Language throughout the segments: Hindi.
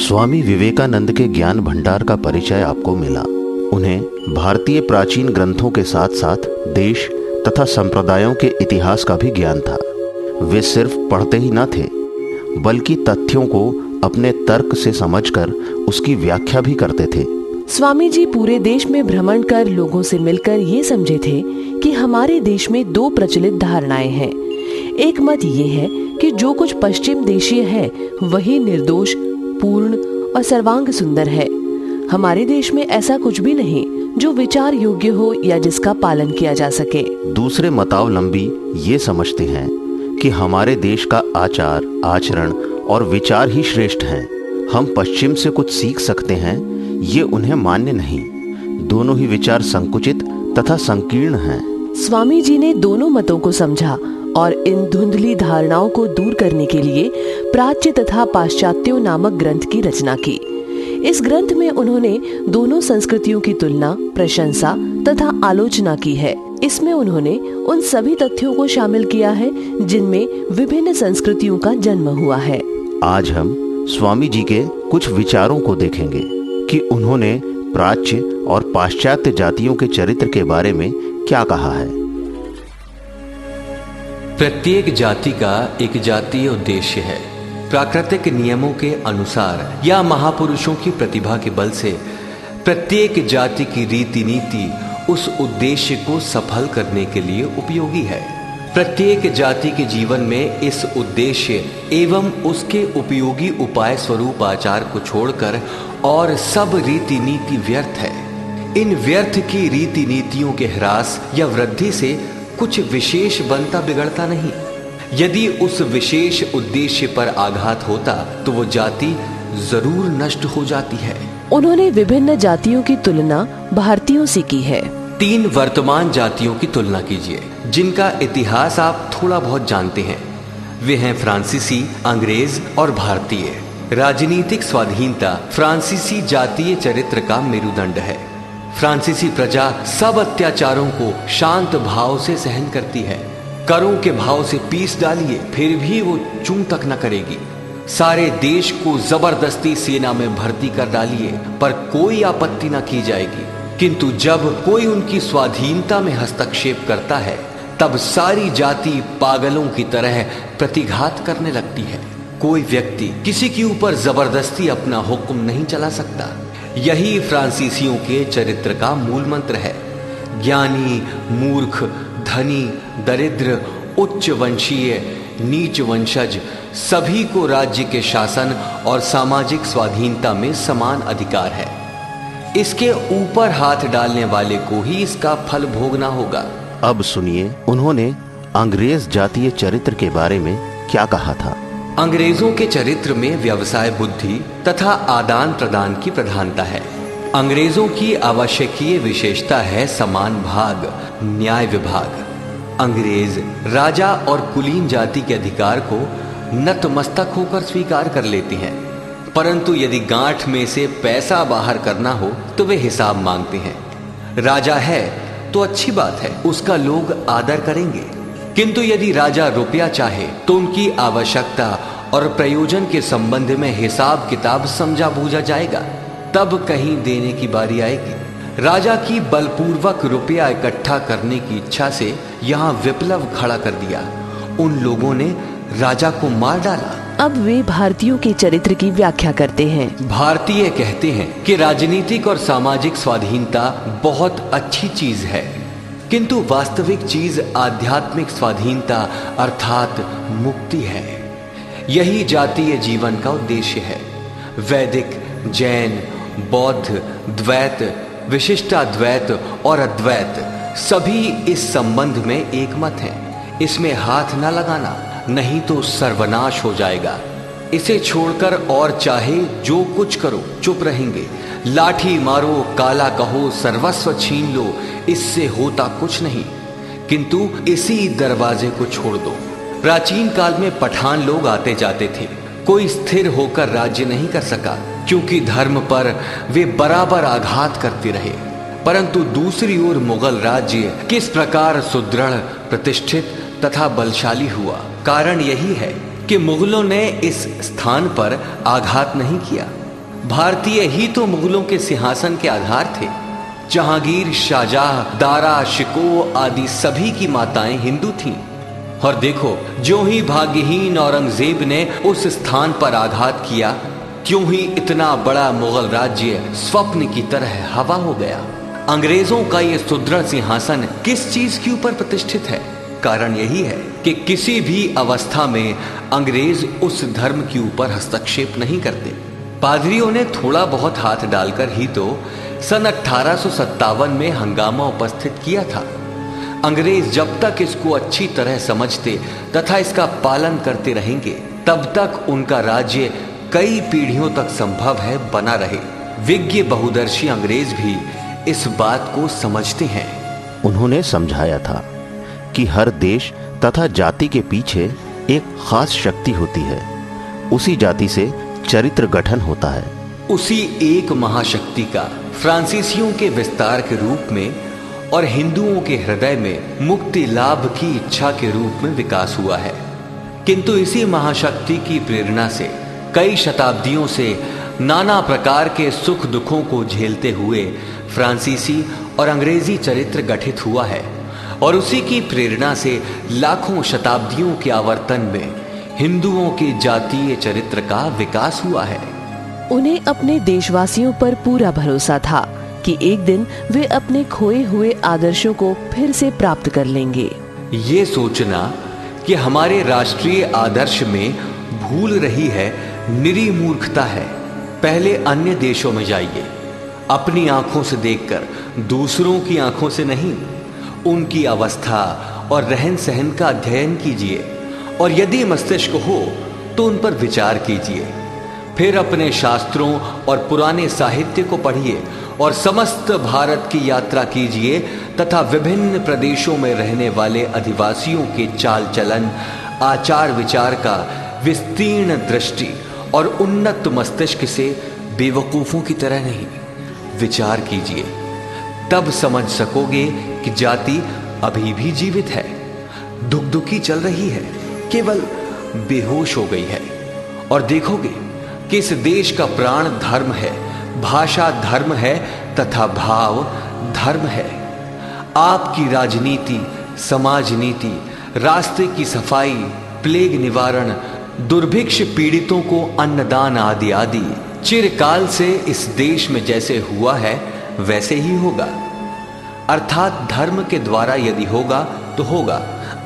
स्वामी विवेकानंद के ज्ञान भंडार का परिचय आपको मिला। उन्हें भारतीय प्राचीन ग्रंथों के साथ साथ देश तथा संप्रदायों के इतिहास का भी ज्ञान था। वे सिर्फ पढ़ते ही न थे, बल्कि तथ्यों को अपने तर्क से समझकर उसकी व्याख्या भी करते थे। स्वामी जी पूरे देश में भ्रमण कर लोगों से मिलकर ये समझे थे कि हमारे देश में दो प्रचलित धारणाएं हैं। एक मत ये है कि जो कुछ पश्चिम देशीय है वही निर्दोष, पूर्ण और सर्वांग सुंदर है। हमारे देश में ऐसा कुछ भी नहीं जो विचार योग्य हो या जिसका पालन किया जा सके। दूसरे मतावलंबी ये समझते हैं कि हमारे देश का आचार, आचरण और विचार ही श्रेष्ठ हैं। हम पश्चिम से कुछ सीख सकते हैं, ये उन्हें मान्य नहीं। दोनों ही विचार संकुचित तथा संकीर्ण हैं। स्वामी जी ने दोनों मतों को समझा और इन धुंधली धारणाओं को दूर करने के लिए प्राच्य तथा पाश्चात्यों नामक ग्रंथ की रचना की। इस ग्रंथ में उन्होंने दोनों संस्कृतियों की तुलना, प्रशंसा तथा आलोचना की है। इसमें उन्होंने उन सभी तथ्यों को शामिल किया है जिनमें विभिन्न संस्कृतियों का जन्म हुआ है। आज हम स्वामी जी के कुछ विचारों को देखेंगे कि उन्होंने प्राच्य और पाश्चात्य जातियों के चरित्र के बारे में क्या कहा है। प्रत्येक जाति का एक जातीय उद्देश्य है। प्राकृतिक नियमों के अनुसार या महापुरुषों की प्रतिभा के बल से प्रत्येक जाति की रीति नीति उस उद्देश्य को सफल करने के लिए उपयोगी है। प्रत्येक जाति के जीवन में इस उद्देश्य एवं उसके उपयोगी उपाय स्वरूप आचार को छोड़कर और सब रीति नीति व्यर्थ है। इन व्यर्थ की रीति नीतियों के ह्रास या वृद्धि से कुछ विशेष बनता बिगड़ता नहीं। यदि उस विशेष उद्देश्य पर आघात होता तो वो जाति जरूर नष्ट हो जाती है। उन्होंने विभिन्न जातियों की तुलना भारतीयों से की है। 3 वर्तमान जातियों की तुलना कीजिए जिनका इतिहास आप थोड़ा बहुत जानते हैं। वे हैं फ्रांसीसी, अंग्रेज और भारतीय। राजनीतिक स्वाधीनता फ्रांसीसी जातीय चरित्र का मेरुदंड है। फ्रांसीसी प्रजा सब अत्याचारों को शांत भाव से सहन करती है। करों के भाव से पीस डालिए फिर भी वो चूं तक न करेगी। सारे देश को जबरदस्ती सेना में भर्ती कर डालिए पर कोई आपत्ति न की जाएगी। किंतु जब कोई उनकी स्वाधीनता में हस्तक्षेप करता है तब सारी जाति पागलों की तरह प्रतिघात करने लगती है। कोई व्यक्ति किसी के ऊपर जबरदस्ती अपना हुक्म नहीं चला सकता। यही फ्रांसीसियों के चरित्र का मूल मंत्र है। ज्ञानी, मूर्ख, धनी, दरिद्र, उच्च वंशीय, नीच वंशज सभी को राज्य के शासन और सामाजिक स्वाधीनता में समान अधिकार है। इसके ऊपर हाथ डालने वाले को ही इसका फल भोगना होगा। अब सुनिए उन्होंने अंग्रेज जातीय चरित्र के बारे में क्या कहा था। अंग्रेजों के चरित्र में व्यवसाय बुद्धि तथा आदान प्रदान की प्रधानता है। अंग्रेजों की आवश्यकीय विशेषता है समान भाग, न्याय विभाग। अंग्रेज राजा और कुलीन जाति के अधिकार को नतमस्तक होकर स्वीकार कर लेते हैं, परंतु यदि गांठ में से पैसा बाहर करना हो तो वे हिसाब मांगते हैं। राजा है तो अच्छी बात है, उसका लोग आदर करेंगे, किंतु यदि राजा रुपया चाहे तो उनकी आवश्यकता और प्रयोजन के संबंध में हिसाब किताब समझा बूझा जाएगा, तब कहीं देने की बारी आएगी। राजा की बलपूर्वक रुपया इकट्ठा करने की इच्छा से यहाँ विप्लव खड़ा कर दिया। उन लोगों ने राजा को मार डाला। अब वे भारतीयों के चरित्र की व्याख्या करते हैं। भारतीय कहते हैं कि राजनीतिक और सामाजिक स्वाधीनता बहुत अच्छी चीज है, किंतु वास्तविक चीज आध्यात्मिक स्वाधीनता अर्थात मुक्ति है। यही जातीय जीवन का उद्देश्य है। वैदिक, जैन, बौद्ध, द्वैत, विशिष्टाद्वैत और अद्वैत सभी इस संबंध में एकमत हैं। इसमें हाथ न लगाना, नहीं तो सर्वनाश हो जाएगा। इसे छोड़कर और चाहे जो कुछ करो चुप रहेंगे। लाठी मारो, काला कहो, सर्वस्व छीन लो, इससे होता कुछ नहीं, किंतु इसी दरवाजे को छोड़ दो। प्राचीन काल में पठान लोग आते जाते थे। कोई स्थिर होकर राज्य नहीं कर सका क्योंकि धर्म पर वे बराबर आघात करते रहे। परंतु दूसरी ओर मुगल राज्य किस प्रकार सुदृढ़, प्रतिष्ठित तथा बलशाली हुआ, कारण यही है कि मुगलों ने इस स्थान पर आघात नहीं किया। भारतीय ही तो मुगलों के सिंहासन के आधार थे। जहांगीर, शाहजहां, दारा, शिको आदि सभी की माताएं हिंदू थीं। और देखो, जो ही भाग्यहीन औरंगजेब ने उस स्थान पर आघात किया, क्यों ही इतना बड़ा मुगल राज्य स्वप्न की तरह हवा हो गया। अंग्रेजों का ये सुदृढ़ सिंहासन किस चीज के ऊपर प्रतिष्ठित है? कारण यही है कि किसी भी अवस्था में अंग्रेज उस धर्म के ऊपर हस्तक्षेप नहीं करते। पादरियों ने थोड़ा बहुत हाथ डालकर ही तो सन 1857 में हंगामा उपस्थित किया था। अंग्रेज जब तक इसको अच्छी तरह समझते तथा इसका पालन करते रहेंगे, तब तक उनका राज्य कई पीढ़ियों तक संभव है बना रहे। विज्ञ बहुदर्शी अंग्रेज भी इस बात को समझते हैं। उन्होंने समझाया था कि हर देश तथा जाति के पीछे एक खास शक्ति होती है। उसी जाति से चरित्र गठन होता है। उसी एक महाशक्ति का फ्रांसीसियों के विस्तार के रूप में और हिंदुओं के हृदय में मुक्ति लाभ की इच्छा के रूप में विकास हुआ है। किंतु इसी महाशक्ति की प्रेरणा से कई शताब्दियों से नाना प्रकार के सुख दुखों को झेलते हुए फ्रांसीसी और अंग्रेजी चरित्र गठित हुआ है। और उसी की प्रेरणा से लाखों शताब्दियों के आवर्तन में हिंदुओं के जातीय चरित्र का विकास हुआ है। उन्हें अपने देशवासियों पर पूरा भरोसा था कि एक दिन वे अपने खोए हुए आदर्शों को फिर से प्राप्त कर लेंगे। ये सोचना कि हमारे राष्ट्रीय आदर्श में भूल रही है, निरी मूर्खता है। पहले अन्य देशों में जाइए, अपनी आंखों से देखकर, दूसरों की आंखों से नहीं। उनकी अवस्था और रहन सहन का अध्ययन कीजिए और यदि मस्तिष्क हो तो उन पर विचार कीजिए। फिर अपने शास्त्रों और पुराने साहित्य को पढ़िए और समस्त भारत की यात्रा कीजिए तथा विभिन्न प्रदेशों में रहने वाले अधिवासियों के चाल चलन, आचार विचार का विस्तीर्ण दृष्टि और उन्नत मस्तिष्क से बेवकूफों की तरह नहीं विचार कीजिए। तब समझ सकोगे कि जाति अभी भी जीवित है, दुखी चल रही है, केवल बेहोश हो गई है। और देखोगे कि इस देश का प्राण धर्म है, भाषा धर्म है तथा भाव धर्म है। आपकी राजनीति, समाज नीति, रास्ते की सफाई, प्लेग निवारण, दुर्भिक्ष पीड़ितों को अन्नदान आदि आदि चिरकाल से इस देश में जैसे हुआ है वैसे ही होगा। अर्थात धर्म के द्वारा यदि होगा तो होगा,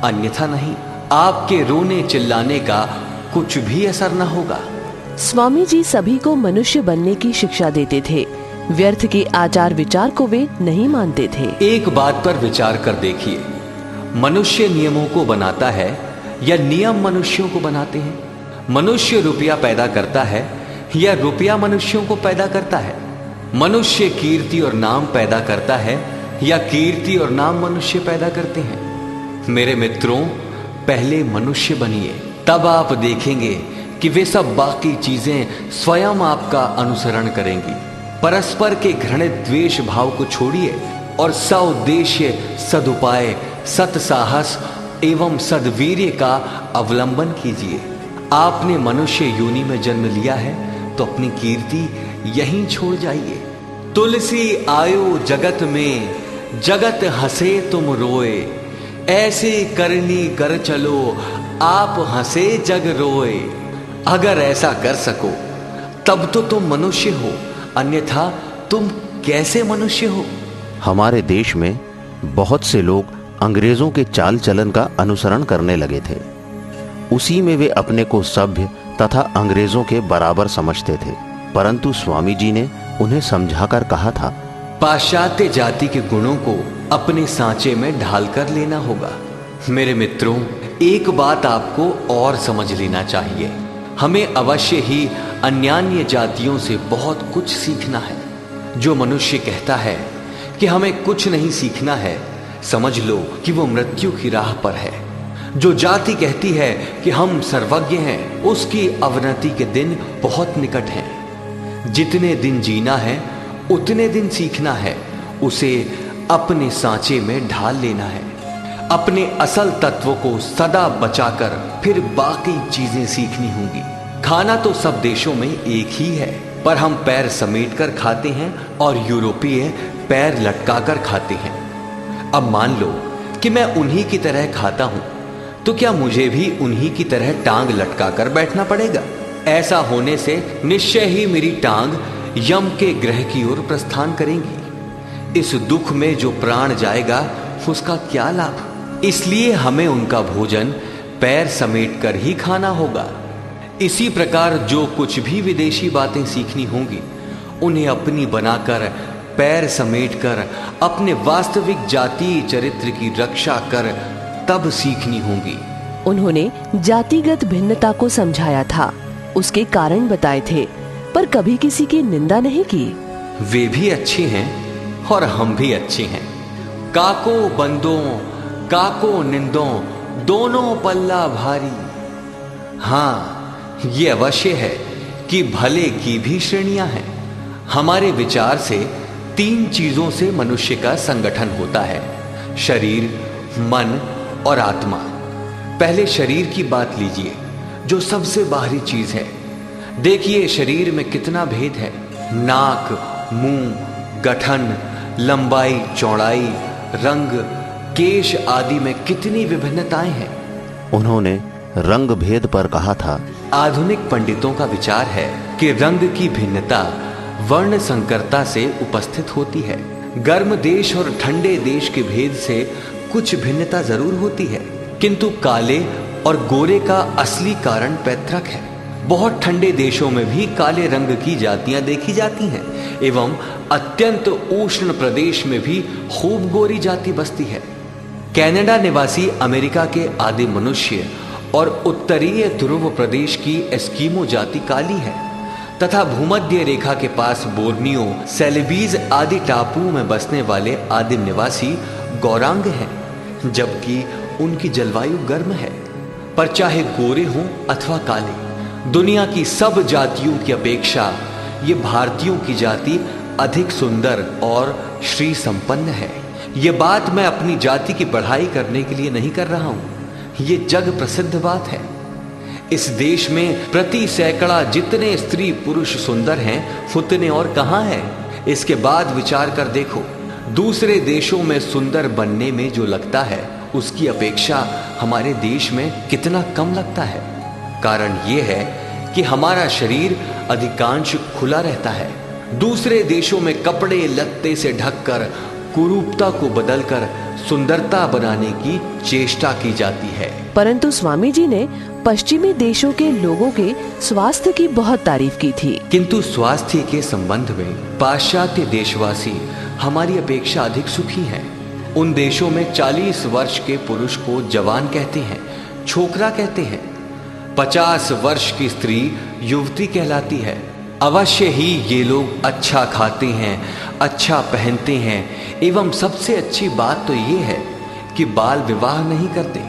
अन्यथा नहीं। आपके रोने चिल्लाने का कुछ भी असर न होगा। स्वामी जी सभी को मनुष्य बनने की शिक्षा देते थे। व्यर्थ के आचार विचार को वे नहीं मानते थे। एक बात पर विचार कर देखिए, मनुष्य नियमों को बनाता है या नियम मनुष्यों को बनाते हैं? मनुष्य रुपया पैदा करता है या रुपया मनुष्यों को पैदा करता है? मनुष्य कीर्ति और नाम पैदा करता है या कीर्ति और नाम मनुष्य पैदा करते हैं? मेरे मित्रों, पहले मनुष्य बनिए, तब आप देखेंगे कि वे सब बाकी चीजें स्वयं आपका अनुसरण करेंगी। परस्पर के घृणित द्वेष भाव को छोड़िए और सउद्देश्य, सदुपाय, सत्साहस एवं सद्वीर्य का अवलंबन कीजिए। आपने मनुष्य योनि में जन्म लिया है तो अपनी कीर्ति यहीं छोड़ जाइए। तुलसी आयो जगत में, जगत हंसे तुम रोए, ऐसे करनी कर चलो, आप हंसे जग रोए। अगर ऐसा कर सको तब तो तुम मनुष्य हो, अन्यथा तुम कैसे मनुष्य हो? हमारे देश में बहुत से लोग अंग्रेजों के चाल चलन का अनुसरण करने लगे थे। उसी में वे अपने को सभ्य तथा अंग्रेजों के बराबर समझते थे। परंतु स्वामी जी ने उन्हें समझाकर कहा था, पाश्चात्य जाति के गुणों को अपने सांचे में ढालकर लेना होगा। मेरे मित्रों, एक बात आपको और समझ लेना चाहिए। हमें अवश्य ही अन्यान्य जातियों से बहुत कुछ सीखना है। जो मनुष्य कहता है कि हमें कुछ नहीं सीखना है, समझ लो कि वो मृत्यु की राह पर है। जो जाति कहती है कि हम सर्वज्ञ हैं, उसकी अवनति के दिन बहुत निकट हैं। जितने दिन जीना है उतने दिन सीखना है, उसे अपने सांचे में ढाल लेना है। अपने असल तत्व को सदा बचाकर फिर बाकी चीजें सीखनी होंगी। खाना तो सब देशों में एक ही है, पर हम पैर समेटकर खाते हैं और यूरोपीय पैर लटकाकर खाते हैं। अब मान लो कि मैं उन्हीं की तरह खाता हूं, तो क्या मुझे भी उन्हीं की तरह टांग लटकाकर बैठना पड़ेगा? ऐसा होने से निश्चय ही मेरी टांग यम के ग्रह की ओर प्रस्थान करेंगी। इस दुख में जो प्राण जाएगा उसका क्या लाभ? इसलिए हमें उनका भोजन पैर समेटकर ही खाना होगा। इसी प्रकार जो कुछ भी विदेशी बातें सीखनी होंगी, उन्हें अपनी बनाकर पैर समेटकर अपने वास्तविक जातीय चरित्र की रक्षा कर तब सीखनी होंगी। उन्होंने जातिगत भिन्नता को समझाया था, उसके कारण बताए थे, पर कभी किसी की निंदा नहीं की। वे भी अच्छे हैं और हम भी अच्छे हैं। काको बंदों काको निंदों दोनों पल्ला भारी। हाँ, ये अवश्य है कि भले की भी श्रेणियां हैं। हमारे विचार से 3 चीजों से मनुष्य का संगठन होता है: शरीर, मन और आत्मा। पहले शरीर की बात लीजिए, जो सबसे बाहरी चीज है। देखिए शरीर में कितना भेद है। नाक, मुंह, गठन, लंबाई, चौड़ाई, रंग, केश आदि में कितनी विभिन्नताएं हैं। उन्होंने रंग भेद पर कहा था, आधुनिक पंडितों का विचार है कि रंग की भिन्नता वर्ण संकरता से उपस्थित होती है। गर्म देश और ठंडे देश के भेद से कुछ भिन्नता जरूर होती है, किंतु काले और गोरे का असली कारण पैतृक है। बहुत ठंडे देशों में भी काले रंग की जातियां देखी जाती हैं एवं अत्यंत उष्ण प्रदेश में भी खूब गोरी जाति बसती है। कनाडा निवासी अमेरिका के आदि मनुष्य और उत्तरीय ध्रुव प्रदेश की एस्किमो जाति काली है तथा भूमध्य रेखा के पास बोर्नियो, सेलिबीज आदि टापुओं में बसने वाले आदिम निवासी गौरांग हैं, जबकि उनकी जलवायु गर्म है। पर चाहे गोरे हों अथवा काले, दुनिया की सब जातियों की अपेक्षा ये भारतीयों की जाति अधिक सुंदर और श्री संपन्न है। ये बात मैं अपनी जाति की बढ़ाई करने के लिए नहीं कर रहा हूं, ये जग प्रसिद्ध बात है। इस देश में प्रति सैकड़ा जितने स्त्री पुरुष सुंदर हैं, उतने और कहां हैं। इसके बाद विचार कर देखो, दूसरे देशों में सुंदर बनने में जो लगता है, उसकी अपेक्षा हमारे देश में कितना कम लगता है। कारण यह है कि हमारा शरीर अधिकांश खुला रहता है। दूसरे देशों में कपड़े लत्ते से ढककर कुरूपता को बदलकर सुंदरता बनाने की चेष्टा की जाती है। परंतु स्वामी जी ने पश्चिमी देशों के लोगों के स्वास्थ्य की बहुत तारीफ की थी। किंतु स्वास्थ्य के संबंध में पाश्चात्य देशवासी हमारी अपेक्षा अधिक सुखी हैं। उन देशों में 40 वर्ष के पुरुष को जवान कहते हैं, छोकरा कहते हैं। 50 वर्ष की स्त्री युवती कहलाती है। अवश्य ही ये लोग अच्छा खाते हैं, अच्छा पहनते हैं एवं सबसे अच्छी बात तो ये है कि बाल विवाह नहीं करते।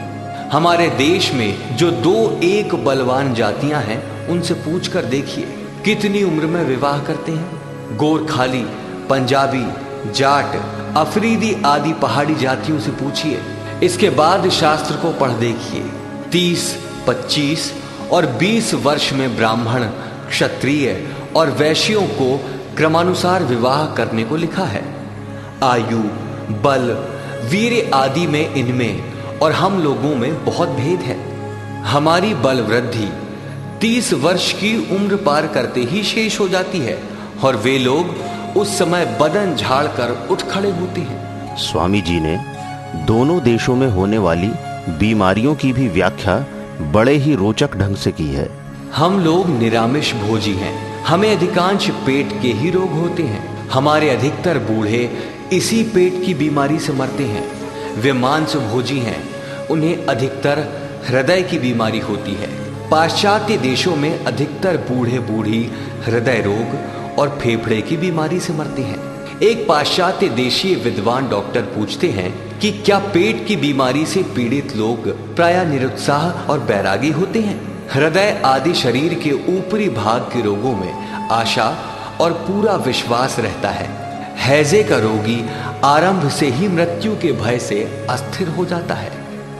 हमारे देश में जो 2-1 बलवान जातियां हैं, उनसे पूछकर देखिए कितनी उम्र में विवाह करते हैं। गोरखाली, पंजाबी, जाट, अफरीदी आदि पहाड़ी जातियों से पूछिए। इसके बाद शास्त्र को पढ़ देखिए। 30, 25 और 20 वर्ष में ब्राह्मण, क्षत्रिय और वैश्यों को क्रमानुसार विवाह करने को लिखा है। आयु, बल, वीर्य आदि में इनमें और हम लोगों में बहुत भेद है। हमारी बल वृद्धि 30 वर्ष की उम्र पार करते ही शेष हो जाती है और वे लोग उस समय बदन झाड़ कर उठ खड़े होते हैं। स्वामी जी ने दोनों देशों में होने वाली बीमारियों की भी व्याख्या बड़े ही रोचक ढंग से की है। हम लोग निरामिष भोजी हैं, हमें अधिकांश पेट के ही रोग होते हैं। हमारे अधिकतर बूढ़े इसी पेट की बीमारी से मरते हैं। वे मांस भोजी हैं, उन्हें अधिकतर हृदय की बीमारी होती है। पाश्चात्य देशों में अधिकतर बूढ़े बूढ़ी हृदय रोग और फेफड़े की बीमारी से मरते हैं। एक पाश्चात्य देशीय विद्वान डॉक्टर पूछते हैं कि क्या पेट की बीमारी से पीड़ित लोग प्रायः निरुत्साह और बैरागी होते हैं? हृदय आदि शरीर के ऊपरी भाग के रोगों में आशा और पूरा विश्वास रहता है। हैजे का रोगी आरंभ से ही मृत्यु के भय से अस्थिर हो जाता है।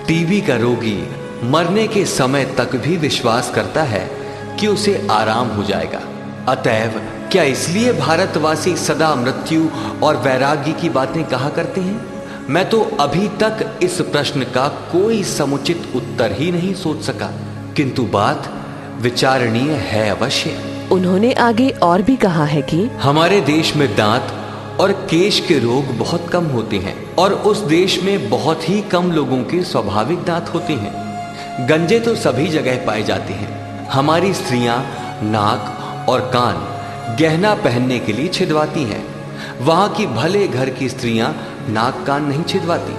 टीबी का रोगी मरने के समय तक भी विश्वास करता है कि उसे आराम हो जाएगा। अतएव क्या इसलिए भारतवासी सदा मृत्यु और वैराग्य की बातें कहा करते हैं? मैं तो अभी तक इस प्रश्न का कोई समुचित उत्तर ही नहीं सोच सका, किंतु बात विचारणीय है अवश्य। उन्होंने आगे और भी कहा है कि हमारे देश में दांत और केश के रोग बहुत कम होते हैं और उस देश में बहुत ही कम लोगों के स्वाभाविक दांत होते हैं। गंजे तो सभी जगह पाए जाते हैं। हमारी स्त्रियां नाक और कान गहना पहनने के लिए छिदवाती हैं। वहां की भले घर की स्त्रियां नाक कान नहीं छिदवाती,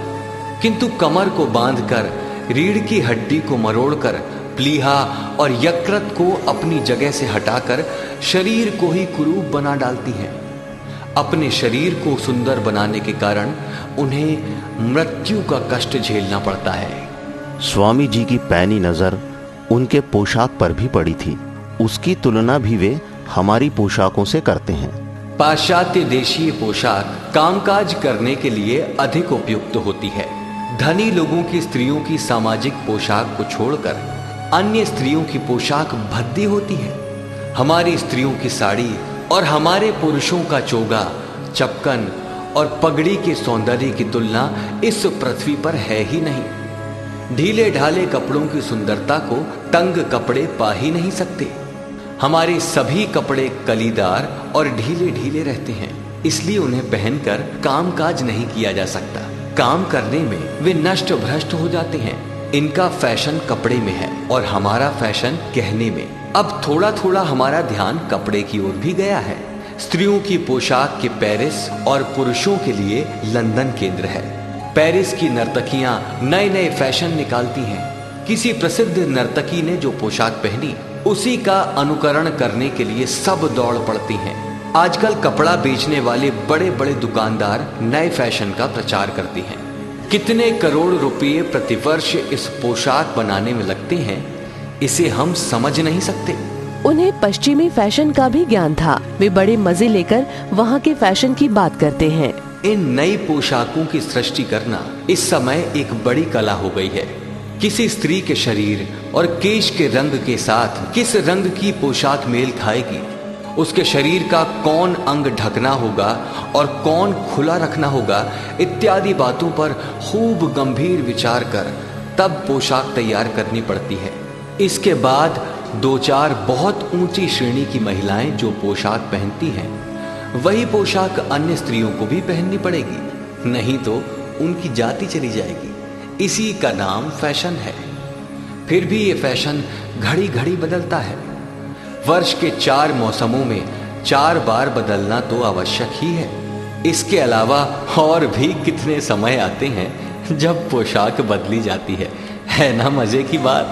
किंतु कमर को बांधकर, रीढ़ की हड्डी को मरोड़कर, प्लीहा और यकृत को अपनी जगह से हटाकर शरीर को ही कुरूप बना डालती हैं। अपने शरीर को सुंदर बनाने के कारण उन्हें मृत्यु का कष्ट झेलना पड़ता है। स्वामी जी की पैनी नजर उनके पोशाक पर भी पड़ी थी। उसकी तुलना भी वे हमारी पोशाकों से करते हैं। पाश्चात्य देशीय पोशाक कामकाज करने के लिए अधिक उपयुक्त होती है। धनी लोगों की स्त्रियों की सामाजिक पोशाक को छोड़कर अन्य स्त्रियों की पोशाक भद्दी होती है। हमारी स्त्रियों की साड़ी और हमारे पुरुषों का चोगा, चपकन और पगड़ी के सौंदर्य की तुलना इस पृथ्वी पर है ही नहीं। ढीले ढाले कपड़ों की सुंदरता को तंग कपड़े पा ही नहीं सकते। हमारे सभी कपड़े कलीदार और ढीले ढीले रहते हैं, इसलिए उन्हें पहनकर कामकाज नहीं किया जा सकता। काम करने में वे नष्ट भ्रष्ट हो जाते हैं। इनका फैशन कपड़े में है और हमारा फैशन कहने में। अब थोड़ा थोड़ा हमारा ध्यान कपड़े की ओर भी गया है। स्त्रियों की पोशाक के पेरिस और पुरुषों के लिए लंदन केंद्र है। पेरिस की नर्तकियां नए नए फैशन निकालती हैं। किसी प्रसिद्ध नर्तकी ने जो पोशाक पहनी, उसी का अनुकरण करने के लिए सब दौड़ पड़ती हैं। आजकल कपड़ा बेचने वाले बड़े बड़े दुकानदार नए फैशन का प्रचार करते हैं। कितने करोड़ रुपए प्रतिवर्ष इस पोशाक बनाने में लगते हैं, इसे हम समझ नहीं सकते। उन्हें पश्चिमी फैशन का भी ज्ञान था। वे बड़े मजे लेकर वहाँ के फैशन की बात करते हैं। इन नई पोशाकों की सृष्टि करना इस समय एक बड़ी कला हो गई है। किसी स्त्री के शरीर और केश के रंग के साथ किस रंग की पोशाक मेल खाएगी, उसके शरीर का कौन अंग ढकना होगा और कौन खुला रखना होगा, इत्यादि बातों पर खूब गंभीर विचार कर तब पोशाक तैयार करनी पड़ती है। इसके बाद दो चार बहुत ऊंची श्रेणी की महिलाएं जो पोशाक पहनती हैं, वही पोशाक अन्य स्त्रियों को भी पहननी पड़ेगी, नहीं तो उनकी जाति चली जाएगी। इसी का नाम फैशन है। फिर भी ये फैशन घड़ी घड़ी बदलता है। वर्ष के 4 मौसमों में 4 बार बदलना तो आवश्यक ही है। इसके अलावा और भी कितने समय आते हैं जब पोशाक बदली जाती है ना मजे की बात।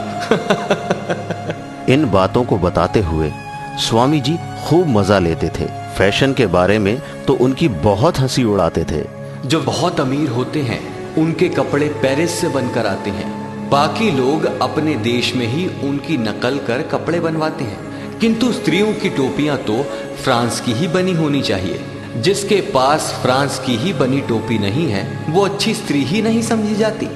इन बातों को बताते हुए स्वामी जी खूब मजा लेते थे। फैशन के बारे में तो उनकी बहुत हंसी उड़ाते थे। जो बहुत अमीर होते हैं उनके कपड़े पेरिस से बनकर आते हैं। बाकी लोग अपने देश में ही उनकी नकल कर कपड़े बनवाते हैं, किंतु स्त्रियों की टोपियां तो फ्रांस की ही बनी होनी चाहिए। जिसके पास फ्रांस की ही बनी टोपी नहीं है, वो अच्छी स्त्री ही नहीं समझी जाती।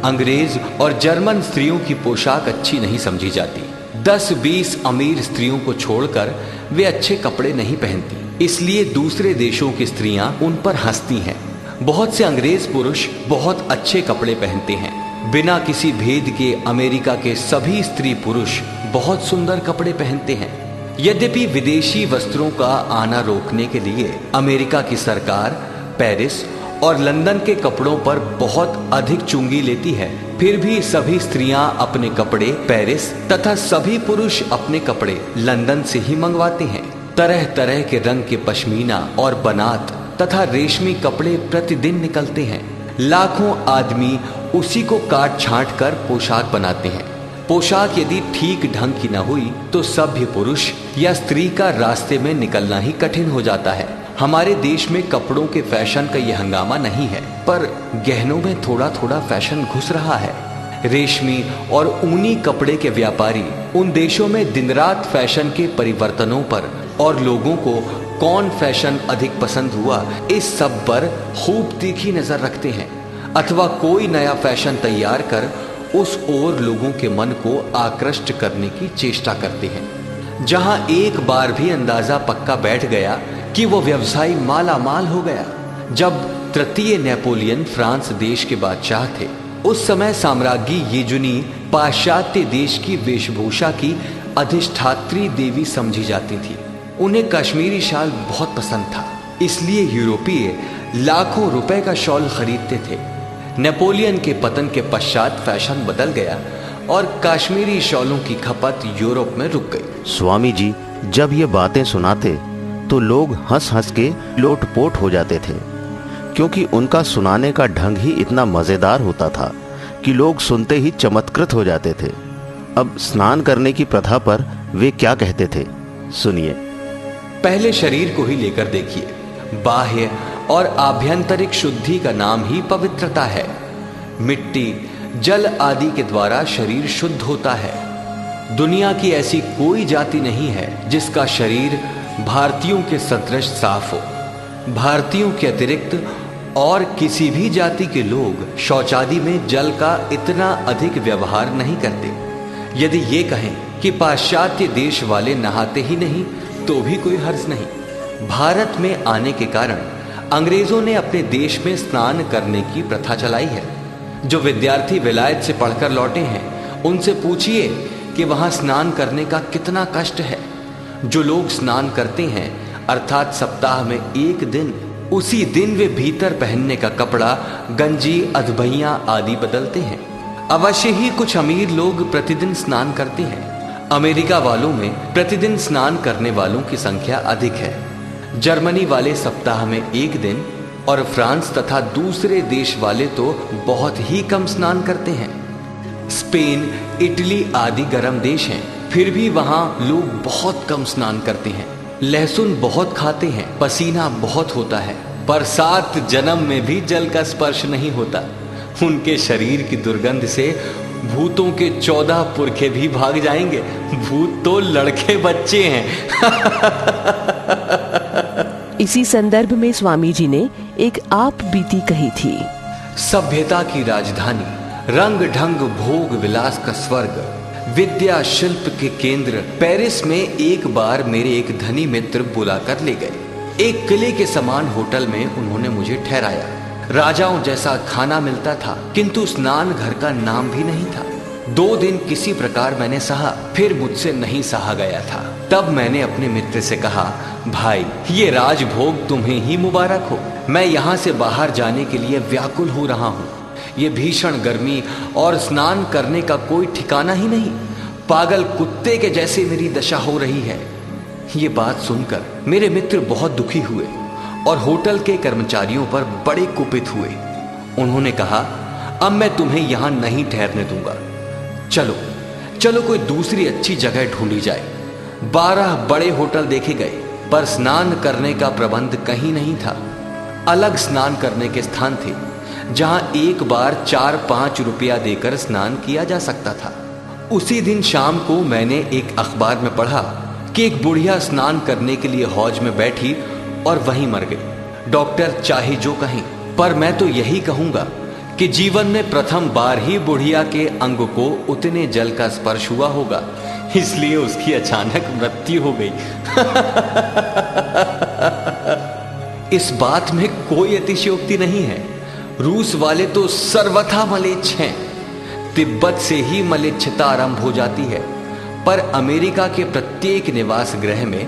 अंग्रेज और जर्मन स्त्रियों की पोशाक अच्छी नहीं समझी जाती। 10-20 अमीर स्त्रियों को छोड़कर वे अच्छे कपड़े नहीं पहनती, इसलिए दूसरे देशों की स्त्रियां उन पर हंसती हैं। बहुत से अंग्रेज पुरुष बहुत अच्छे कपड़े पहनते हैं। बिना किसी भेद के अमेरिका के सभी स्त्री पुरुष बहुत सुंदर कपड़े पहनते हैं। यद्यपि विदेशी वस्त्रों का आना रोकने के लिए अमेरिका की सरकार पेरिस और लंदन के कपड़ों पर बहुत अधिक चुंगी लेती है, फिर भी सभी स्त्रियां अपने कपड़े पेरिस तथा सभी पुरुष अपने कपड़े लंदन से ही मंगवाते हैं। तरह तरह के रंग के पश्मीना और बनात तथा रेशमी कपड़े प्रतिदिन निकलते हैं। लाखों आदमी उसी को काट छांट कर पोशाक बनाते हैं। पोशाक यदि ठीक ढंग की न हुई तो सभ्य पुरुष या स्त्री का रास्ते में निकलना ही कठिन हो जाता है। हमारे देश में कपड़ों के फैशन का यह हंगामा नहीं है, पर गहनों में थोड़ा थोड़ा फैशन घुस रहा है। रेशमी और ऊनी कपड़े के व्यापारी उन देशों में दिन रात फैशन के परिवर्तनों पर और लोगों को कौन फैशन अधिक पसंद हुआ, इस सब पर खूब तीखी नजर रखते हैं, अथवा कोई नया फैशन तैयार कर उस ओर लोगों के मन को आकृष्ट करने की चेष्टा करते हैं। जहां एक बार भी अंदाजा पक्का बैठ गया कि वो व्यवसायी माला माल हो गया। जब तृतीय नेपोलियन फ्रांस देश के बादशाह थे, उस समय साम्राज्ञी येजुनी पाश्चात्य देश की वेशभूषा की अधिष्ठात्री देवी समझी जाती थी। उन्हें कश्मीरी शाल बहुत पसंद था, इसलिए यूरोपीय लाखों रुपए का शॉल खरीदते थे। नेपोलियन के पतन के पश्चात फैशन बदल गया और कश्मीरी शॉलों की खपत यूरोप में रुक गई। स्वामी जी जब ये बातें सुनाते तो लोग हंस हंस के लोटपोट हो जाते थे, क्योंकि उनका सुनाने का ढंग ही इतना मजेदार होता था कि लोग सुनते ही चमत्कृत हो जाते थे। अब स्नान करने की प्रथा पर वे क्या कहते थे, सुनिए। पहले शरीर को ही लेकर देखिए। बाह्य और आभ्यंतरिक शुद्धि का नाम ही पवित्रता है। मिट्टी, जल आदि के द्वारा शरीर शुद्ध होता है। दुनिया की ऐसी कोई जाति नहीं है जिसका शरीर भारतीयों के सदृश साफ हो। भारतीयों के अतिरिक्त और किसी भी जाति के लोग शौचादि में जल का इतना अधिक व्यवहार नहीं करते। यदि ये कहें कि पाश्चात्य देश वाले नहाते ही नहीं तो भी कोई हर्ज नहीं। भारत में आने के कारण अंग्रेजों ने अपने देश में स्नान करने की प्रथा चलाई है। जो विद्यार्थी विलायत से पढ़कर लौटे हैं उनसे पूछिए कि वहां स्नान करने का कितना कष्ट है। जो लोग स्नान करते हैं अर्थात सप्ताह में एक दिन, उसी दिन वे भीतर पहनने का कपड़ा, गंजी, अधबैया आदि बदलते हैं। अवश्य ही कुछ अमीर लोग प्रतिदिन स्नान करते हैं। अमेरिका वालों में प्रतिदिन स्नान करने वालों की संख्या अधिक है। जर्मनी वाले सप्ताह में एक दिन और फ्रांस तथा दूसरे देश वाले तो बहुत ही कम स्नान करते हैं। स्पेन, इटली आदि गर्म देश हैं, फिर भी वहां लोग बहुत कम स्नान करते हैं। लहसुन बहुत खाते हैं, पसीना बहुत होता है, पर 7 जन्म में भी जल का स्पर्श नहीं होता। उनके शरीर की दुर्गंध से भूतों के 14 पुरखे भी भाग जाएंगे। भूत तो लड़के बच्चे हैं। इसी संदर्भ में स्वामी जी ने एक आप बीती कही थी। सभ्यता की राजधानी, रंग ढंग भोग विलास का स्वर्ग, विद्या शिल्प के केंद्र पेरिस में एक बार मेरे एक धनी मित्र बुलाकर ले गए। एक किले के समान होटल में उन्होंने मुझे ठहराया। राजाओं जैसा खाना मिलता था, किंतु स्नान घर का नाम भी नहीं था। 2 दिन किसी प्रकार मैंने सहा, फिर मुझसे नहीं सहा गया था। तब मैंने अपने मित्र से कहा, भाई ये राजभोग तुम्हें ही मुबारक हो। मैं यहाँ से बाहर जाने के लिए व्याकुल हो रहा हूँ। ये भीषण गर्मी और स्नान करने का कोई ठिकाना ही नहीं। पागल कुत्ते के जैसे मेरी दशा हो रही है। ये बात सुनकर मेरे मित्र बहुत दुखी हुए और होटल के कर्मचारियों पर बड़े कुपित हुए। उन्होंने कहा, अब मैं तुम्हें यहां नहीं ठहरने दूंगा। चलो चलो कोई दूसरी अच्छी जगह ढूंढी जाए। 12 बड़े होटल देखे गए, पर स्नान करने का प्रबंध कहीं नहीं था। अलग स्नान करने के स्थान थे जहां एक बार 4-5 रुपया देकर स्नान किया जा सकता था। उसी दिन शाम को मैंने एक अखबार में पढ़ा कि एक बुढ़िया स्नान करने के लिए हौज में बैठी और वहीं मर गई। डॉक्टर चाहे जो कहें, पर मैं तो यही कहूंगा कि जीवन में प्रथम बार ही बुढ़िया के अंग को उतने जल का स्पर्श हुआ होगा, इसलिए उसकी अचानक मृत्यु हो गई। इस बात में कोई अतिशयोक्ति नहीं है। रूस वाले तो सर्वथा मलेच्छ हैं। तिब्बत से ही मलेच्छता आरंभ हो जाती है, पर अमेरिका के प्रत्येक निवास गृह में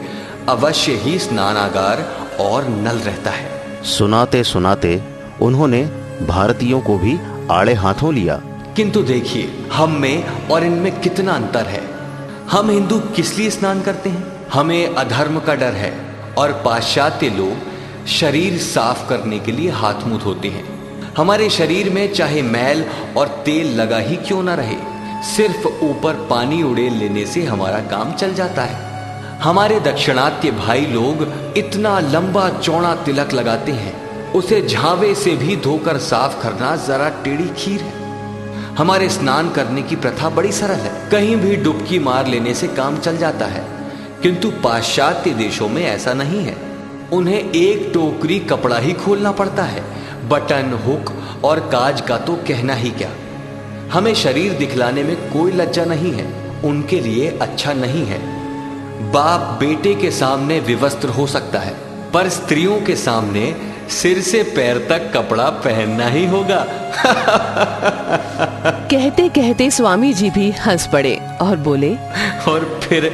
अवश्य ही स्नानागार और नल रहता है। सुनाते सुनाते उन्होंने भारतीयों को भी आड़े हाथों लिया। किंतु देखिए, हम में और इनमें कितना अंतर है। हम हिंदू किस लिए स्नान करते हैं? हमें अधर्म का डर है, और पाश्चात्य लोग शरीर साफ करने के लिए हाथ मुंह धोते हैं। हमारे शरीर में चाहे मैल और तेल लगा ही क्यों ना रहे, सिर्फ ऊपर पानी उड़ेल लेने से हमारा काम चल जाता है। हमारे दक्षिणात्य भाई लोग इतना लंबा चौड़ा तिलक लगाते हैं, उसे झावे से भी धोकर साफ करना जरा टेढ़ी खीर है। हमारे स्नान करने की प्रथा बड़ी सरल है, कहीं भी डुबकी मार लेने से काम चल जाता है। किंतु पाश्चात्य देशों में ऐसा नहीं है। उन्हें एक टोकरी कपड़ा ही खोलना पड़ता है। बटन, हुक और काज का तो कहना ही क्या। हमें शरीर दिखलाने में कोई लज्जा नहीं है, उनके लिए अच्छा नहीं है। बाप बेटे के सामने विवस्त्र हो सकता है, पर स्त्रियों के सामने सिर से पैर तक कपड़ा पहनना ही होगा। कहते कहते स्वामी जी भी हंस पड़े और बोले, और फिर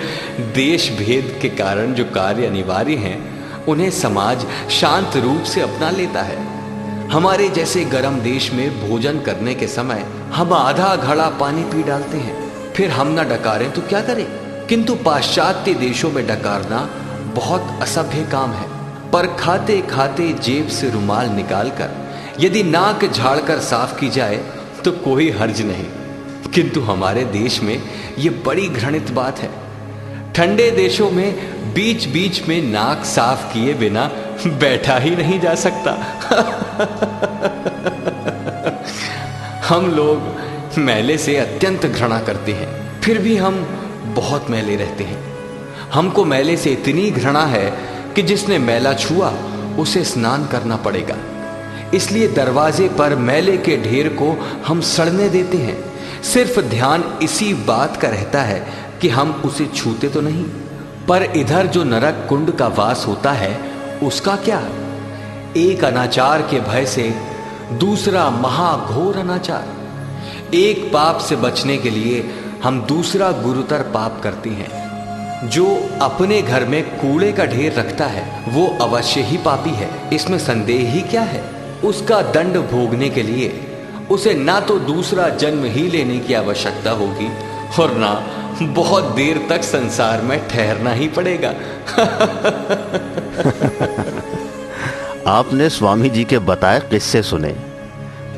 देश भेद के कारण जो कार्य अनिवार्य हैं, उन्हें समाज शांत रूप से अपना लेता है। हमारे जैसे गर्म देश में भोजन करने के समय हम आधा घड़ा पानी पी डालते हैं, फिर हम ना डकारें तो क्या करें। किंतु पाश्चात्य देशों में डकारना बहुत असभ्य काम है, पर खाते खाते जेब से रुमाल निकालकर यदि नाक झाड़कर साफ की जाए तो कोई हर्ज नहीं। किंतु हमारे देश में ये बड़ी घृणित बात है। ठंडे देशों में बीच बीच में नाक साफ किए बिना बैठा ही नहीं जा सकता। हम लोग मैले से अत्यंत घृणा करते हैं, फिर भी हम बहुत मैले रहते हैं। हमको मैले से इतनी घृणा है कि जिसने मैला छुआ उसे स्नान करना पड़ेगा। इसलिए दरवाजे पर मैले के ढेर को हम सड़ने देते हैं। सिर्फ ध्यान इसी बात का रहता है कि हम उसे छूते तो नहीं। पर इधर जो नरक कुंड का वास होता है, उसका क्या? एक अनाचार के भय से दूसरा महाघोर अनाचार। एक पाप से बचने के लिए हम दूसरा गुरुतर पाप करते हैं। जो अपने घर में कूड़े का ढेर रखता है वो अवश्य ही पापी है, इसमें संदेह ही क्या है। उसका दंड भोगने के लिए उसे ना तो दूसरा जन्म ही लेने की आवश्यकता होगी और ना बहुत देर तक संसार में ठहरना ही पड़ेगा। आपने स्वामी जी के बताए किस्से सुने,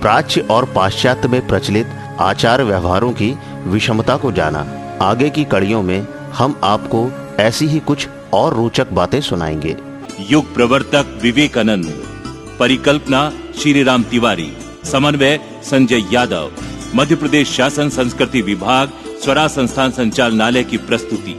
प्राच्य और पाश्चात्य में प्रचलित आचार व्यवहारों की विषमता को जाना। आगे की कड़ियों में हम आपको ऐसी ही कुछ और रोचक बातें सुनाएंगे। युग प्रवर्तक विवेकानंद, परिकल्पना श्री राम तिवारी, समन्वय संजय यादव, मध्य प्रदेश शासन संस्कृति विभाग, स्वराज संस्थान संचालनालय की प्रस्तुति।